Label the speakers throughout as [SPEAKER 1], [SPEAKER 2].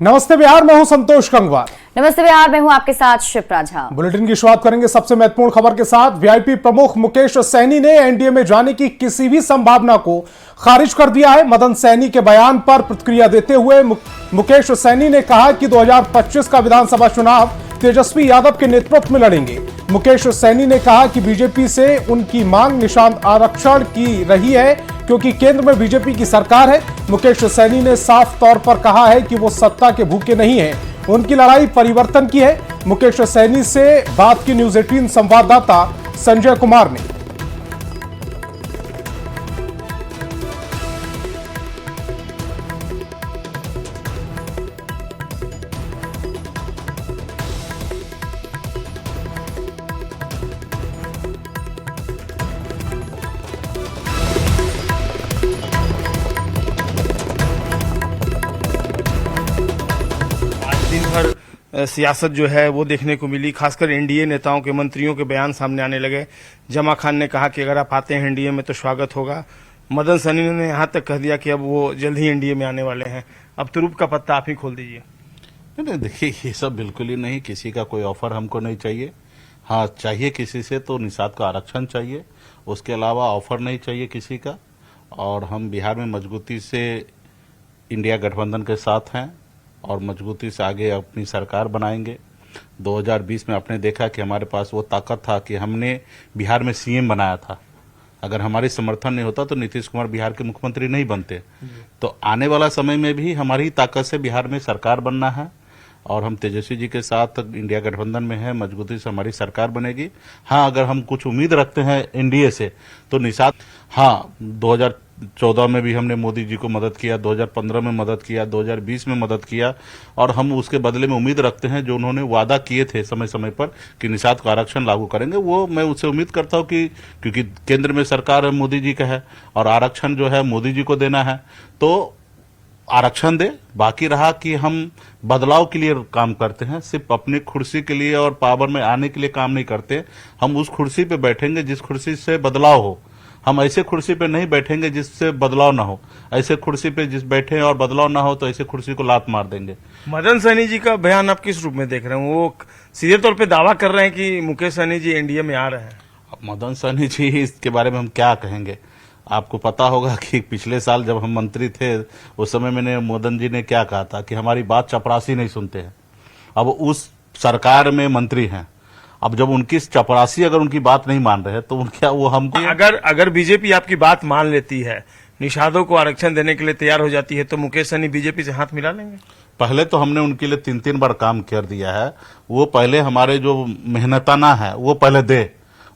[SPEAKER 1] नमस्ते बिहार, मैं हूं संतोष गंगवार।
[SPEAKER 2] नमस्ते बिहार, मैं हूं आपके साथ शिप्रा झा।
[SPEAKER 1] बुलेटिन की शुरुआत करेंगे सबसे महत्वपूर्ण खबर के साथ। वीआईपी प्रमुख मुकेश सहनी ने एनडीए में जाने की किसी भी संभावना को खारिज कर दिया है। मदन सहनी के बयान पर प्रतिक्रिया देते हुए मुकेश सहनी ने कहा कि 2025 का विधानसभा चुनाव तेजस्वी यादव के नेतृत्व में लड़ेंगे। मुकेश सहनी ने कहा कि बीजेपी से उनकी मांग निषाद आरक्षण की रही है क्योंकि केंद्र में बीजेपी की सरकार है। मुकेश सहनी ने साफ तौर पर कहा है कि वो सत्ता के भूखे नहीं हैं, उनकी लड़ाई परिवर्तन की है। मुकेश सहनी से बात की न्यूज 18 संवाददाता संजय कुमार ने।
[SPEAKER 3] दिन भर सियासत जो है वो देखने को मिली, खासकर एनडीए नेताओं के, मंत्रियों के बयान सामने आने लगे। जमा खान ने कहा कि अगर आप आते हैं एनडीए में तो स्वागत होगा। मदन सहनी ने यहां तक कह दिया कि अब वो जल्द ही एनडीए में आने वाले हैं। अब तुरुप का पत्ता आप ही खोल दीजिए।
[SPEAKER 4] नहीं, देखिए ये सब बिल्कुल ही नहीं, किसी का कोई ऑफर हमको नहीं चाहिए। हाँ, चाहिए किसी से तो निषाद का आरक्षण चाहिए, उसके अलावा ऑफर नहीं चाहिए किसी का। और हम बिहार में मजबूती से इंडिया गठबंधन के साथ हैं और मजबूती से आगे अपनी सरकार बनाएंगे। 2020 में आपने देखा कि हमारे पास वो ताकत था कि हमने बिहार में सीएम बनाया था। अगर हमारी समर्थन नहीं होता तो नीतीश कुमार बिहार के मुख्यमंत्री नहीं बनते। तो आने वाला समय में भी हमारी ताकत से बिहार में सरकार बनना है और हम तेजस्वी जी के साथ इंडिया गठबंधन में है, मजबूती से हमारी सरकार बनेगी। हाँ, अगर हम कुछ उम्मीद रखते हैं एनडीए से तो निषाद, हाँ 2014 में भी हमने मोदी जी को मदद किया, 2015 में मदद किया, 2020 में मदद किया और हम उसके बदले में उम्मीद रखते हैं जो उन्होंने वादा किए थे समय समय पर कि निषाद का आरक्षण लागू करेंगे, वो मैं उससे उम्मीद करता हूं कि क्योंकि केंद्र में सरकार मोदी जी का है और आरक्षण जो है मोदी जी को देना है तो आरक्षण दे। बाकी रहा कि हम बदलाव के लिए काम करते हैं, सिर्फ अपनी कुर्सी के लिए और पावर में आने के लिए काम नहीं करते। हम उस कुर्सी पे बैठेंगे जिस कुर्सी से बदलाव हो। हम ऐसे कुर्सी पे नहीं बैठेंगे जिससे बदलाव ना हो। ऐसे कुर्सी पे जिस बैठे और बदलाव ना हो तो ऐसे कुर्सी को लात मार देंगे।
[SPEAKER 3] मदन सहनी जी का बयान आप किस रूप में देख रहे हैं? वो सीधे तौर पे दावा कर रहे हैं कि मुकेश सहनी जी एनडीए में आ रहे हैं।
[SPEAKER 4] अब मदन सहनी जी इसके बारे में हम क्या कहेंगे? आपको पता होगा कि पिछले साल जब हम मंत्री थे उस समय मैंने मदन जी ने क्या कहा था कि हमारी बात चपरासी नहीं सुनते हैं। अब उस सरकार में मंत्री हैं, अब जब उनकी चपरासी अगर उनकी बात नहीं मान रहे तो क्या वो हमको,
[SPEAKER 3] अगर बीजेपी आपकी बात मान लेती है, निषादों को आरक्षण देने के लिए तैयार हो जाती है तो मुकेश सहनी बीजेपी से हाथ मिला लेंगे?
[SPEAKER 4] पहले तो हमने उनके लिए 3-3 बार काम कर दिया है। वो पहले हमारे जो मेहनताना है वो पहले दे,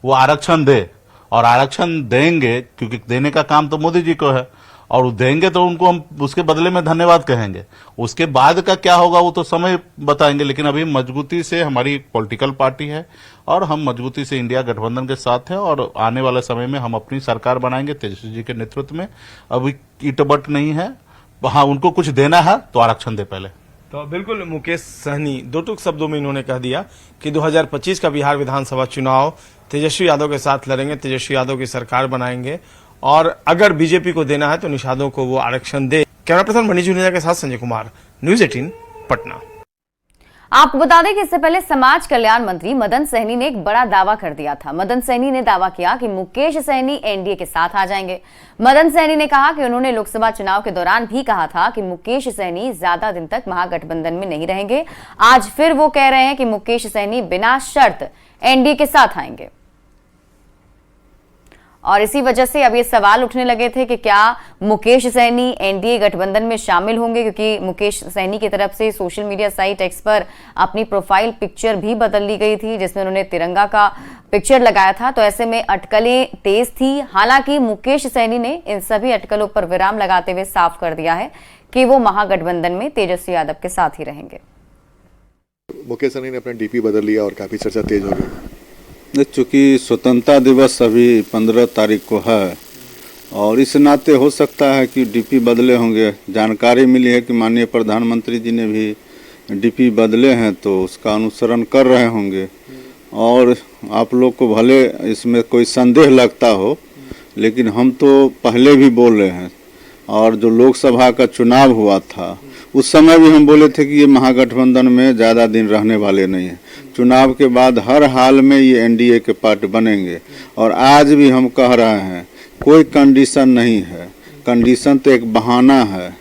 [SPEAKER 4] वो आरक्षण दे और आरक्षण देंगे क्योंकि देने का काम तो मोदी जी को है और देंगे तो उनको हम उसके बदले में धन्यवाद कहेंगे। उसके बाद का क्या होगा वो तो समय बताएंगे, लेकिन अभी मजबूती से हमारी पॉलिटिकल पार्टी है और हम मजबूती से इंडिया गठबंधन के साथ हैं और आने वाले समय में हम अपनी सरकार बनाएंगे तेजस्वी जी के नेतृत्व में। अभी इटबट नहीं है। हाँ, उनको कुछ देना है तो आरक्षण दे पहले।
[SPEAKER 3] तो बिल्कुल मुकेश सहनी दो टूक शब्दों में इन्होंने कह दिया कि 2025 का बिहार विधानसभा चुनाव तेजस्वी यादव के साथ लड़ेंगे, तेजस्वी यादव की सरकार बनाएंगे और अगर बीजेपी को देना है तो निषादों को वो आरक्षण दे। कैमरा पर्सन मनीष जुनेजा के साथ संजय कुमार, न्यूज 18 पटना।
[SPEAKER 2] आपको बता दें कि इससे पहले समाज कल्याण मंत्री मदन सहनी ने एक बड़ा दावा कर दिया था। मदन सहनी ने दावा किया कि मुकेश सहनी एनडीए के साथ आ जाएंगे। मदन सहनी ने कहा कि उन्होंने लोकसभा चुनाव के दौरान भी कहा था कि मुकेश सहनी ज्यादा दिन तक महागठबंधन में नहीं रहेंगे। आज फिर वो कह रहे हैं कि मुकेश सहनी बिना शर्त एनडीए के साथ आएंगे और इसी वजह से अब ये सवाल उठने लगे थे कि क्या मुकेश सहनी एनडीए गठबंधन में शामिल होंगे, क्योंकि मुकेश सहनी की तरफ से सोशल मीडिया साइट एक्स पर अपनी प्रोफाइल पिक्चर भी बदल ली गई थी जिसमें उन्होंने तिरंगा का पिक्चर लगाया था। तो ऐसे में अटकलें तेज थी। हालांकि मुकेश सहनी ने इन सभी अटकलों पर विराम लगाते हुए साफ कर दिया है कि वो महागठबंधन में तेजस्वी यादव के साथ ही रहेंगे।
[SPEAKER 5] मुकेश सहनी ने अपना डीपी बदल लिया और काफी चर्चा तेज हो गई।
[SPEAKER 6] चूँकि स्वतंत्रता दिवस अभी 15 तारीख को है और इस नाते हो सकता है कि डीपी बदले होंगे। जानकारी मिली है कि माननीय प्रधानमंत्री जी ने भी डीपी बदले हैं तो उसका अनुसरण कर रहे होंगे और आप लोग को भले इसमें कोई संदेह लगता हो लेकिन हम तो पहले भी बोल रहे हैं और जो लोकसभा का चुनाव हुआ था उस समय भी हम बोले थे कि ये महागठबंधन में ज़्यादा दिन रहने वाले नहीं हैं। चुनाव के बाद हर हाल में ये एनडीए के पार्ट बनेंगे। और आज भी हम कह रहे हैं कोई कंडीशन नहीं है, कंडीशन तो एक बहाना है।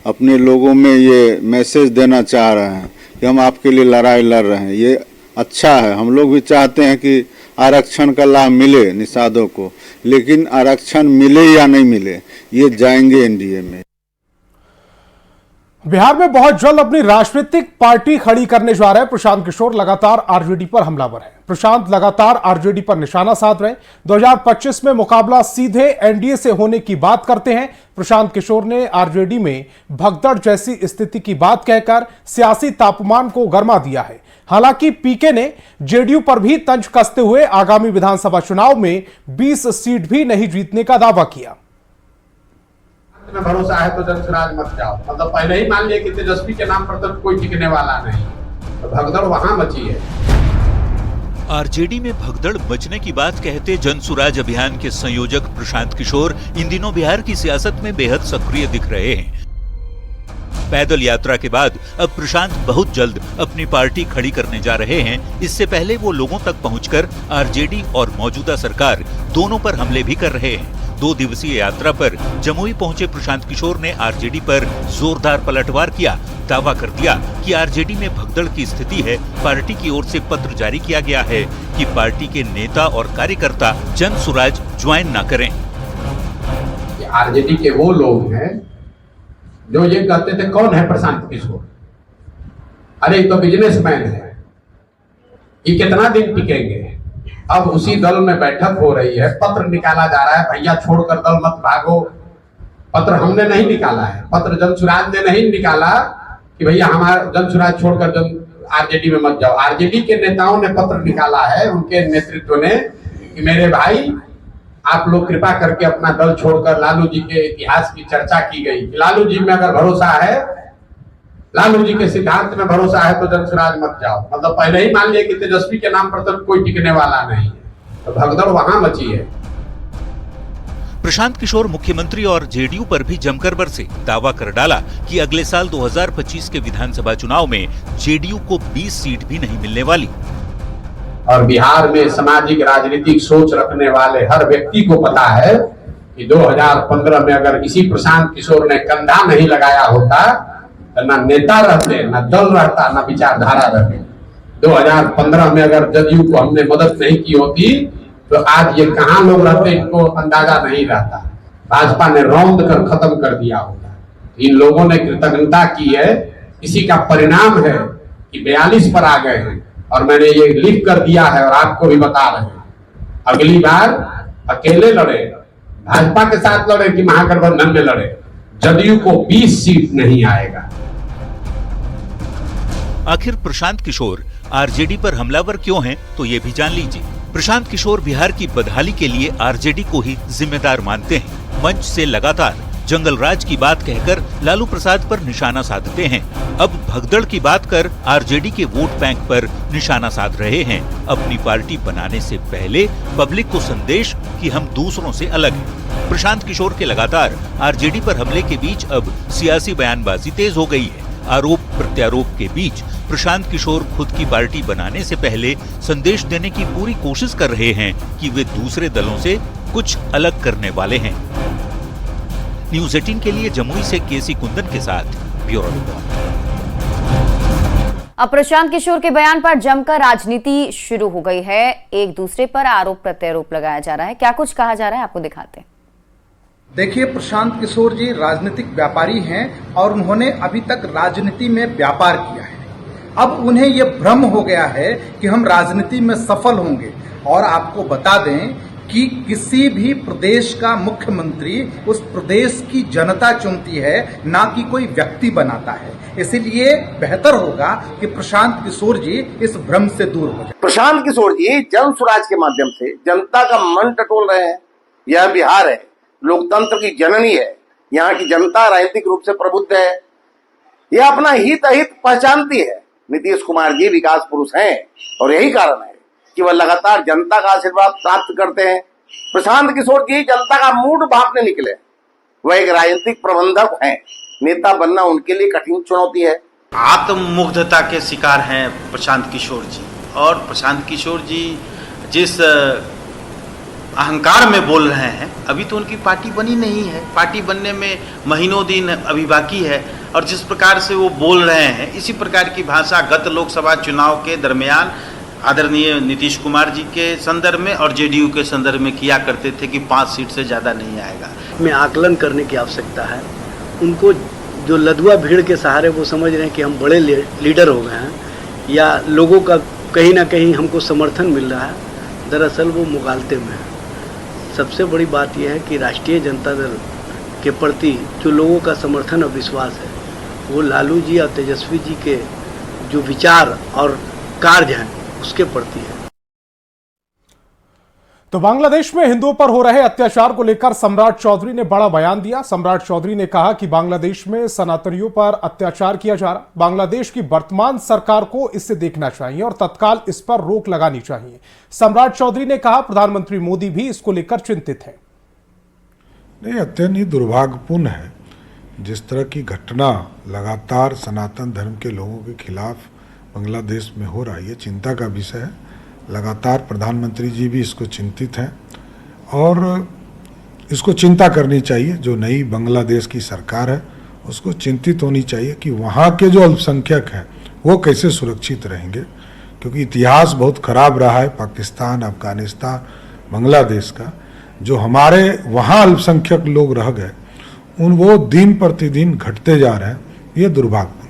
[SPEAKER 6] अपने लोगों में ये मैसेज देना चाह रहे हैं कि हम आपके लिए लड़ाई लड़ रहे हैं। ये अच्छा है, हम लोग भी चाहते हैं कि आरक्षण का लाभ मिले निषादों को, लेकिन आरक्षण मिले या नहीं मिले ये जाएंगे एनडीए में।
[SPEAKER 1] बिहार में बहुत जल्द अपनी राजनीतिक पार्टी खड़ी करने जा रहे हैं प्रशांत किशोर लगातार आरजेडी पर हमलावर हैं। प्रशांत लगातार आरजेडी पर निशाना साध रहे हैं। 2025 में मुकाबला सीधे एनडीए से होने की बात करते हैं। प्रशांत किशोर ने आरजेडी में भगदड़ जैसी स्थिति की बात कहकर सियासी तापमान को गर्मा दिया है। हालांकि पीके ने जेडीयू पर भी तंज कसते हुए आगामी विधानसभा चुनाव में 20 सीट भी नहीं जीतने का दावा किया।
[SPEAKER 7] में भरोसा है तो जनसुराज मत जाओ, मतलब पहले ही मान लिया कि तेजस्वी के नाम पर तो कोई टिकने वाला नहीं, तो भगदड़ वहां मची है।
[SPEAKER 8] आरजेडी में भगदड़ मचने की बात कहते जनसुराज अभियान के संयोजक प्रशांत किशोर इन दिनों बिहार की सियासत में बेहद सक्रिय दिख रहे हैं। पैदल यात्रा के बाद अब प्रशांत बहुत जल्द अपनी पार्टी खड़ी करने जा रहे हैं। इससे पहले वो लोगों तक पहुंचकर आरजेडी और मौजूदा सरकार दोनों पर हमले भी कर रहे हैं। 2 दिवसीय यात्रा पर जमुई पहुंचे प्रशांत किशोर ने आरजेडी पर जोरदार पलटवार किया। दावा कर दिया कि आरजेडी में भगदड़ की स्थिति है। पार्टी की ओर से पत्र जारी किया गया है कि पार्टी के नेता और कार्यकर्ता जनसुराज ज्वाइन न करें।
[SPEAKER 7] आरजेडी के वो लोग हैं जो ये कहते थे कौन है प्रशांत किशोर, अरे तो बिजनेसमैन है, ये कितना दिन टिकेंगे। अब उसी दल में बैठक हो रही है, पत्र निकाला जा रहा है, भैया छोड़कर दल मत भागो। पत्र हमने नहीं निकाला है, पत्र जनसुराज ने नहीं निकाला कि भैया हमारा जनसुराज छोड़कर आरजेडी में मत जाओ। आरजेडी के नेताओं ने पत्र निकाला है, उनके नेतृत्व ने, कि मेरे भाई आप लोग कृपा करके अपना दल छोड़कर, लालू जी के इतिहास की चर्चा की गई, लालू जी में अगर भरोसा है, लालू जी के सिद्धांत में भरोसा है तो जनसुराज मत जाओ, मतलब पहले ही मान लिया कि तेजस्वी के नाम पर तो कोई टिकने वाला नहीं, तो भगदड़ वहां मची है।
[SPEAKER 8] प्रशांत किशोर मुख्यमंत्री और जेडीयू पर भी जमकर बरसे। दावा कर डाला कि अगले साल 2025 के विधानसभा चुनाव में जेडीयू को 20 सीट भी नहीं मिलने वाली।
[SPEAKER 7] और बिहार में सामाजिक राजनीतिक सोच रखने वाले हर व्यक्ति को पता है कि 2015 में अगर इसी प्रशांत किशोर ने कंधा नहीं लगाया होता तो ना नेता रहते, ना दल रहता, ना विचारधारा रहती। 2015 में अगर जदयू को हमने मदद नहीं की होती तो आज ये कहां लोग रहते इनको अंदाजा नहीं रहता। भाजपा ने रौंद कर खत्म कर दिया होता। इन लोगों ने कृतज्ञता की है, इसी का परिणाम है कि 42 पर आ गए हैं। और मैंने ये लिख कर दिया है और आपको भी बता रहे हैं, अगली बार अकेले लड़े, भाजपा के साथ लड़े कि महागठबंधन में लड़े, जदयू को 20 सीट नहीं आएगा।
[SPEAKER 8] आखिर प्रशांत किशोर आरजेडी पर हमलावर क्यों हैं, तो ये भी जान लीजिए। प्रशांत किशोर बिहार की बदहाली के लिए आरजेडी को ही जिम्मेदार मानते हैं। मंच से लगातार जंगल राज की बात कहकर लालू प्रसाद पर निशाना साधते हैं। अब भगदड़ की बात कर आरजेडी के वोट बैंक पर निशाना साध रहे हैं। अपनी पार्टी बनाने से पहले पब्लिक को संदेश कि हम दूसरों से अलग हैं। प्रशांत किशोर के लगातार आरजेडी पर हमले के बीच अब सियासी बयानबाजी तेज हो गई है। आरोप प्रत्यारोप के बीच प्रशांत किशोर खुद की पार्टी बनाने से पहले संदेश देने की पूरी कोशिश कर रहे हैं कि वे दूसरे दलों से कुछ अलग करने वाले हैं। न्यूज़ 18 के लिए जमुई से केसी कुंदन के साथ ब्यूरो रिपोर्ट।
[SPEAKER 2] अब प्रशांत किशोर के बयान पर जमकर राजनीति शुरू हो गई है। एक दूसरे पर आरोप प्रत्यारोप लगाया जा रहा है। क्या कुछ कहा जा रहा है आपको दिखाते हैं।
[SPEAKER 9] देखिए, प्रशांत किशोर जी राजनीतिक व्यापारी हैं और उन्होंने अभी तक राजनीति में व्यापार किया है। अब उन्हें ये भ्रम हो गया है कि हम राजनीति में सफल होंगे। और आपको बता दें कि किसी भी प्रदेश का मुख्यमंत्री उस प्रदेश की जनता चुनती है, ना कि कोई व्यक्ति बनाता है। इसलिए बेहतर होगा कि प्रशांत किशोर जी इस भ्रम से दूर हो जाए।
[SPEAKER 10] प्रशांत किशोर जी जनसुराज के माध्यम से जनता का मन टटोल रहे हैं। यह बिहार है, लोकतंत्र की जननी है, यहाँ की जनता राजनीतिक रूप से प्रबुद्ध है, यह अपना हित अहित पहचानती है। नीतीश कुमार जी विकास पुरुष हैं और यही कारण है कि वह लगातार जनता का आशीर्वाद प्राप्त करते हैं। प्रशांत किशोर जी जनता का मूड भांपने निकले। वह एक राजनीतिक प्रबंधक हैं, नेता बनना उनके लिए कठिन चुनौती है।
[SPEAKER 11] आत्ममुग्धता के शिकार हैं प्रशांत किशोर जी, और प्रशांत किशोर जी जिस अहंकार में बोल रहे हैं, अभी तो उनकी पार्टी बनी नहीं है, पार्टी बनने में महीनों दिन अभी बाकी है, और जिस प्रकार से वो बोल रहे हैं इसी प्रकार की भाषा गत लोकसभा चुनाव के दरमियान आदरणीय नीतीश कुमार जी के संदर्भ में और जेडीयू के संदर्भ में किया करते थे कि 5 सीट से ज़्यादा नहीं आएगा।
[SPEAKER 12] में आकलन करने की आवश्यकता है। उनको जो लदुआ भीड़ के सहारे वो समझ रहे हैं कि हम बड़े लीडर हो गए हैं या लोगों का कहीं ना कहीं हमको समर्थन मिल रहा है, दरअसल वो मुगालते में है। सबसे बड़ी बात यह है कि राष्ट्रीय जनता दल के प्रति जो लोगों का समर्थन और विश्वास है वो लालू जी और तेजस्वी जी के जो विचार और कार्य हैं उसके प्रति है।
[SPEAKER 1] तो बांग्लादेश में हिंदुओं पर हो रहे अत्याचार को लेकर सम्राट चौधरी ने बड़ा बयान दिया। सम्राट चौधरी ने कहा कि बांग्लादेश में सनातनियों पर अत्याचार किया जा रहा, बांग्लादेश की वर्तमान सरकार को इसे देखना चाहिए और तत्काल इस पर रोक लगानी चाहिए। सम्राट चौधरी ने कहा प्रधानमंत्री मोदी भी इसको लेकर चिंतित है।
[SPEAKER 13] नहीं, अत्यंत ही दुर्भाग्यपूर्ण है जिस तरह की घटना लगातार सनातन धर्म के लोगों के खिलाफ बांग्लादेश में हो रहा है, ये चिंता का विषय है। लगातार प्रधानमंत्री जी भी इसको चिंतित हैं और इसको चिंता करनी चाहिए। जो नई बांग्लादेश की सरकार है उसको चिंतित होनी चाहिए कि वहाँ के जो अल्पसंख्यक हैं वो कैसे सुरक्षित रहेंगे, क्योंकि इतिहास बहुत खराब रहा है पाकिस्तान, अफगानिस्तान, बांग्लादेश का। जो हमारे वहाँ अल्पसंख्यक लोग रह गए वो दिन प्रतिदिन घटते जा रहे हैं, ये दुर्भाग्यपूर्ण।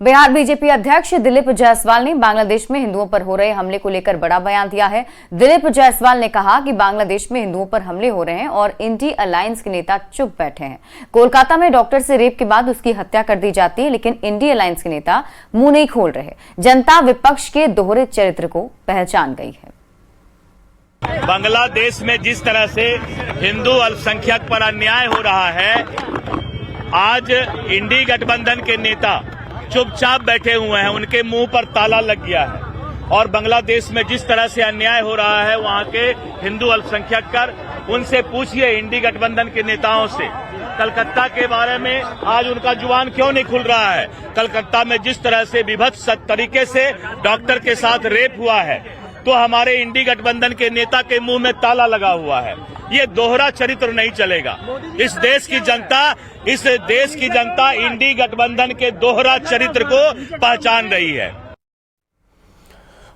[SPEAKER 2] बिहार बीजेपी अध्यक्ष दिलीप जायसवाल ने बांग्लादेश में हिंदुओं पर हो रहे हमले को लेकर बड़ा बयान दिया है। दिलीप जायसवाल ने कहा कि बांग्लादेश में हिंदुओं पर हमले हो रहे हैं और इंडी अलायंस के नेता चुप बैठे हैं। कोलकाता में डॉक्टर से रेप के बाद उसकी हत्या कर दी जाती है, लेकिन इंडी अलायंस के नेता मुंह नहीं खोल रहे। जनता विपक्ष के दोहरे चरित्र को पहचान गई है।
[SPEAKER 14] बांग्लादेश में जिस तरह से हिंदू अल्पसंख्यक पर अन्याय हो रहा है, आज इंडी गठबंधन के नेता चुपचाप बैठे हुए हैं, उनके मुंह पर ताला लग गया है। और बांग्लादेश में जिस तरह से अन्याय हो रहा है वहां के हिंदू अल्पसंख्यक कर, उनसे पूछिए इंडी गठबंधन के नेताओं से, कलकत्ता के बारे में आज उनका जुबान क्यों नहीं खुल रहा है। कलकत्ता में जिस तरह से विभत्स तरीके से डॉक्टर के साथ रेप हुआ है, तो हमारे इंडी गठबंधन के नेता के मुंह में ताला लगा हुआ है। ये दोहरा चरित्र नहीं चलेगा। इस देश की जनता इंडी गठबंधन के दोहरा चरित्र को पहचान रही है।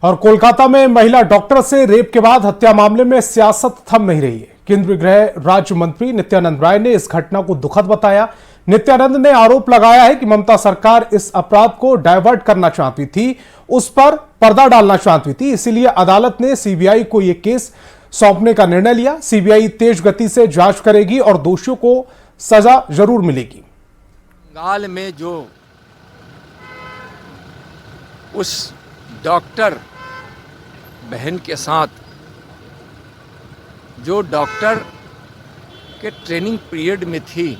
[SPEAKER 1] और कोलकाता में महिला डॉक्टर से रेप के बाद हत्या मामले में सियासत थम नहीं रही है। केंद्रीय गृह राज्य मंत्री नित्यानंद राय ने इस घटना को दुखद बताया। नित्यानंद ने आरोप लगाया है कि ममता सरकार इस अपराध को डायवर्ट करना चाहती थी, उस पर पर्दा डालना चाहती थी, इसीलिए अदालत ने सीबीआई को यह केस सौंपने का निर्णय लिया। सीबीआई तेज गति से जांच करेगी और दोषियों को सजा जरूर मिलेगी।
[SPEAKER 15] बंगाल में जो उस डॉक्टर बहन के साथ, जो डॉक्टर के ट्रेनिंग पीरियड में थी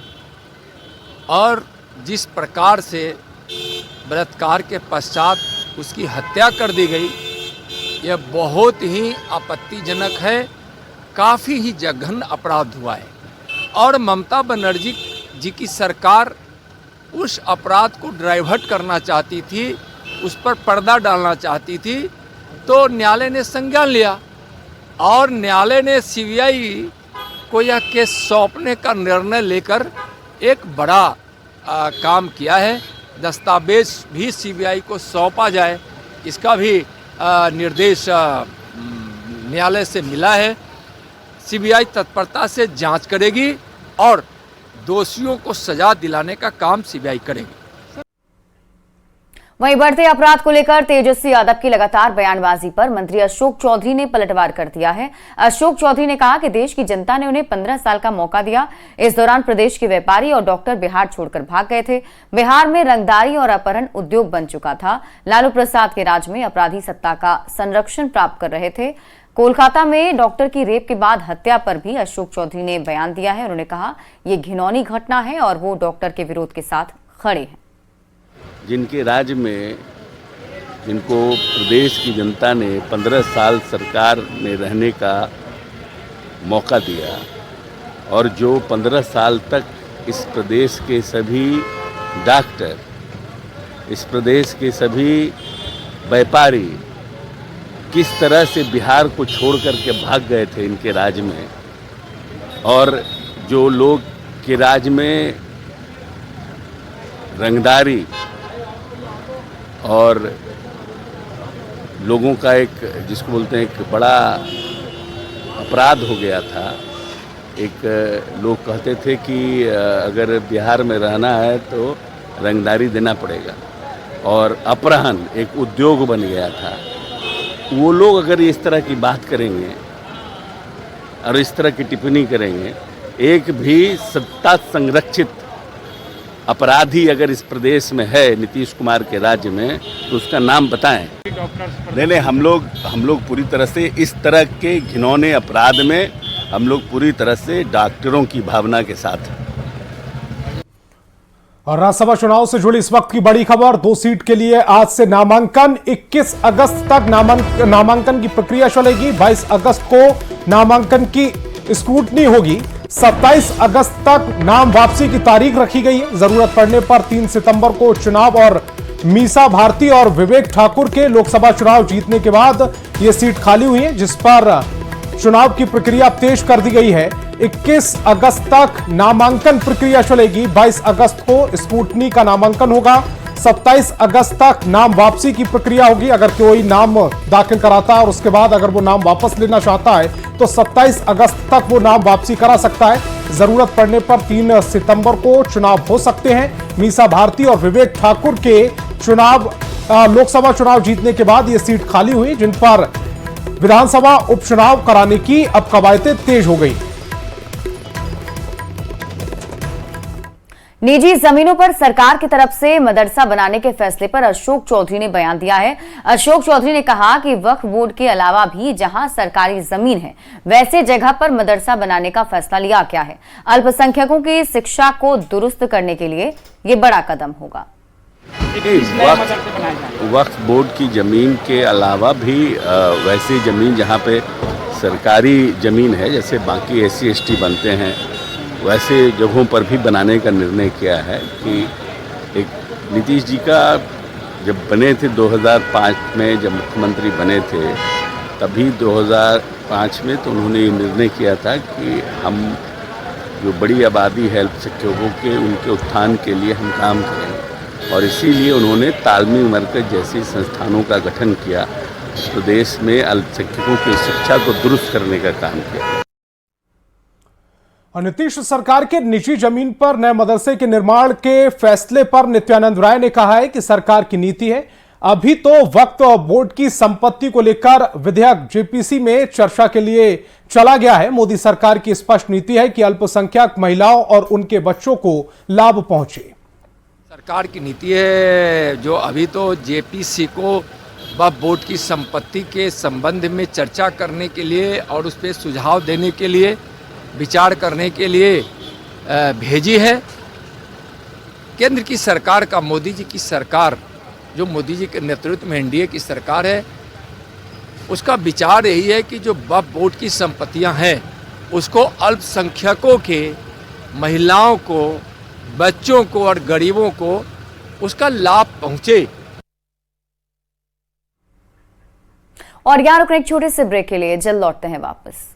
[SPEAKER 15] और जिस प्रकार से बलात्कार के पश्चात उसकी हत्या कर दी गई, यह बहुत ही आपत्तिजनक है। काफ़ी ही जघन्य अपराध हुआ है और ममता बनर्जी जी की सरकार उस अपराध को डाइवर्ट करना चाहती थी, उस पर पर्दा डालना चाहती थी। तो न्यायालय ने संज्ञान लिया और न्यायालय ने सीबीआई को यह केस सौंपने का निर्णय लेकर एक बड़ा काम किया है। दस्तावेज भी सीबीआई को सौंपा जाए, इसका भी निर्देश न्यायालय से मिला है। सीबीआई तत्परता से जांच करेगी और दोषियों को सजा दिलाने का काम सीबीआई करेगी।
[SPEAKER 2] वहीं बढ़ते अपराध को लेकर तेजस्वी यादव की लगातार बयानबाजी पर मंत्री अशोक चौधरी ने पलटवार कर दिया है। अशोक चौधरी ने कहा कि देश की जनता ने उन्हें 15 साल का मौका दिया। इस दौरान प्रदेश के व्यापारी और डॉक्टर बिहार छोड़कर भाग गए थे। बिहार में रंगदारी और अपहरण उद्योग बन चुका था। लालू प्रसाद के राज में अपराधी सत्ता का संरक्षण प्राप्त कर रहे थे। कोलकाता में डॉक्टर की रेप के बाद हत्या पर भी अशोक चौधरी ने बयान दिया है। उन्होंने कहा यह घिनौनी घटना है और वो डॉक्टर के विरोध के साथ खड़े हैं।
[SPEAKER 16] जिनके राज्य में जिनको प्रदेश की जनता ने 15 साल सरकार में रहने का मौका दिया और जो 15 साल तक इस प्रदेश के सभी डॉक्टर, इस प्रदेश के सभी व्यापारी किस तरह से बिहार को छोड़ करके भाग गए थे इनके राज्य में, और जो लोग के राज्य में रंगदारी और लोगों का एक, जिसको बोलते हैं, एक बड़ा अपराध हो गया था। एक लोग कहते थे कि अगर बिहार में रहना है तो रंगदारी देना पड़ेगा, और अपहरण एक उद्योग बन गया था। वो लोग अगर इस तरह की बात करेंगे और इस तरह की टिप्पणी करेंगे, एक भी सत्ता संरक्षित अपराधी अगर इस प्रदेश में है नीतीश कुमार के राज्य में, तो उसका नाम बताएं। नहीं, हम लोग पूरी तरह से इस तरह के घिनौने अपराध में हम लोग पूरी तरह से डॉक्टरों की भावना के साथ।
[SPEAKER 1] और राज्यसभा चुनाव से जुड़ी इस वक्त की बड़ी खबर, 2 सीट के लिए आज से नामांकन। 21 अगस्त तक नामांकन की प्रक्रिया चलेगी। 22 अगस्त को नामांकन की स्क्रूटनी होगी। 27 अगस्त तक नाम वापसी की तारीख रखी गई है। जरूरत पड़ने पर 3 सितंबर को चुनाव, और मीसा भारती और विवेक ठाकुर के लोकसभा चुनाव जीतने के बाद ये सीट खाली हुई है, जिस पर चुनाव की प्रक्रिया तेज कर दी गई है। 21 अगस्त तक नामांकन प्रक्रिया चलेगी। 22 अगस्त को स्क्रूटनी का नामांकन होगा। 27 अगस्त तक नाम वापसी की प्रक्रिया होगी। अगर कोई नाम दाखिल कराता है और उसके बाद अगर वो नाम वापस लेना चाहता है तो 27 अगस्त तक वो नाम वापसी करा सकता है। जरूरत पड़ने पर 3 सितंबर को चुनाव हो सकते हैं। मीसा भारती और विवेक ठाकुर के लोकसभा चुनाव जीतने के बाद ये सीट खाली हुई, जिन पर विधानसभा उपचुनाव कराने की अब कवायदें तेज हो गई।
[SPEAKER 2] निजी जमीनों पर सरकार की तरफ से मदरसा बनाने के फैसले पर अशोक चौधरी ने बयान दिया है। अशोक चौधरी ने कहा कि वक्फ बोर्ड के अलावा भी जहां सरकारी जमीन है, वैसे जगह पर मदरसा बनाने का फैसला लिया गया है। अल्पसंख्यकों की शिक्षा को दुरुस्त करने के लिए ये बड़ा कदम होगा।
[SPEAKER 16] वक्फ बोर्ड की जमीन के अलावा भी वैसी जमीन जहाँ पे सरकारी जमीन है, जैसे बाकी SC ST बनते हैं, वैसे जगहों पर भी बनाने का निर्णय किया है। कि एक नीतीश जी का जब बने थे 2005 में, जब मुख्यमंत्री बने थे, तभी 2005 में तो उन्होंने ये निर्णय किया था कि हम जो बड़ी आबादी है अल्पसंख्यकों के, उनके उत्थान के लिए हम काम करें, और इसीलिए उन्होंने तालमी मरकज जैसे संस्थानों का गठन किया। प्रदेश में अल्पसंख्यकों की शिक्षा को दुरुस्त करने का काम किया।
[SPEAKER 1] नीतीश सरकार के निजी जमीन पर नए मदरसे के निर्माण के फैसले पर नित्यानंद राय ने कहा है कि सरकार की नीति है। अभी तो वक्फ बोर्ड की संपत्ति को लेकर विधेयक JPC में चर्चा के लिए चला गया है। मोदी सरकार की स्पष्ट नीति है कि अल्पसंख्यक महिलाओं और उनके बच्चों को लाभ पहुंचे।
[SPEAKER 15] सरकार की नीति है जो अभी तो JPC को वक्फ बोर्ड की संपत्ति के संबंध में चर्चा करने के लिए और उस पर सुझाव देने के लिए, विचार करने के लिए भेजी है। केंद्र की सरकार का, मोदी जी की सरकार, जो मोदी जी के नेतृत्व में NDA की सरकार है, उसका विचार यही है कि जो वक्फ बोर्ड की संपत्तियां हैं उसको अल्पसंख्यकों के, महिलाओं को, बच्चों को और गरीबों को उसका लाभ पहुंचे।
[SPEAKER 2] और यहाँ रुकने एक छोटे से ब्रेक के लिए, जल्द लौटते हैं वापस।